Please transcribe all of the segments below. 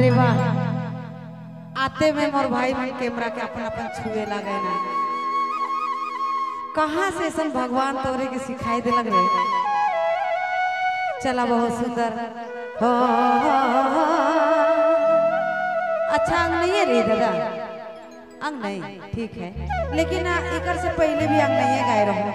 अरे वाह, आते में मोर भाई मन कैमरा के अपन अपन छुए लगे ना। कहाँ से सन भगवान तोरे के सिखाई दे लग रहे। चला बहुत सुंदर हो। अच्छा अंग नहीं है रे दादा, अंग नहीं ठीक है, लेकिन एक से पहले भी अंग नहीं है गाय रहो।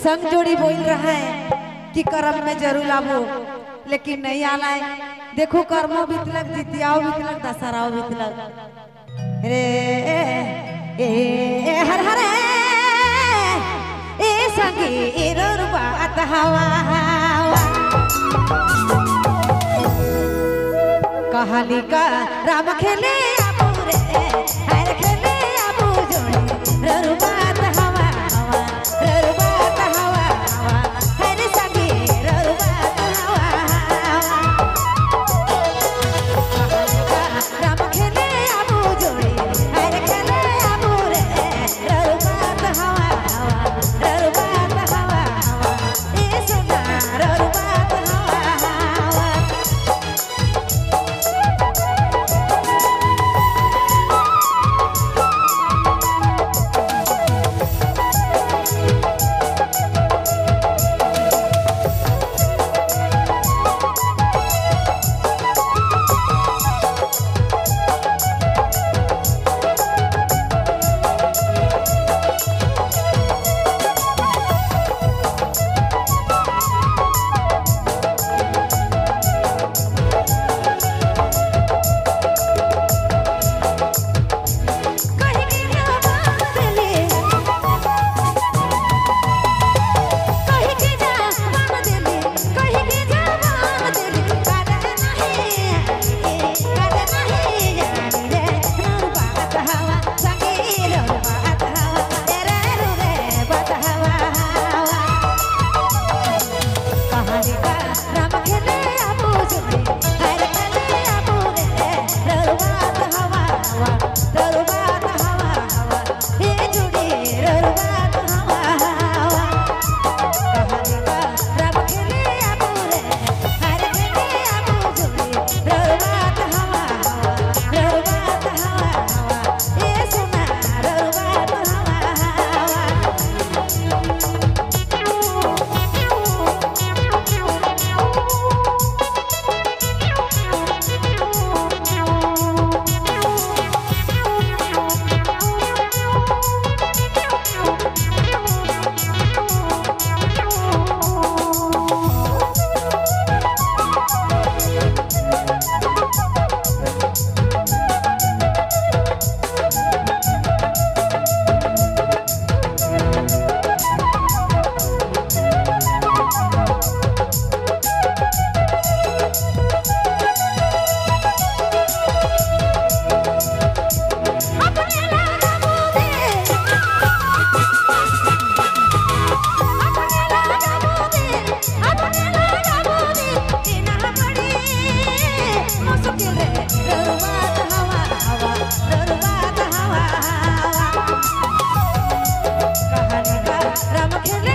संग जोड़ी बोल रहा है कि कर्म में जरूर आबो, लेकिन नहीं आना है। देखो कर्मों बीतलक, जितियाओ बीतलक, दशहराओ बीतलक रे हर हर ए संगी बात हवा कहानी का राम खेले आबू रे, हर खेले आबू जोड़ी बात हवा बात हवा हर संगी बात हवा राम खेले आबू जोड़ी, हर खेले आबू रे बात हवा बात हवा ए सुना बात हवा। राम खेले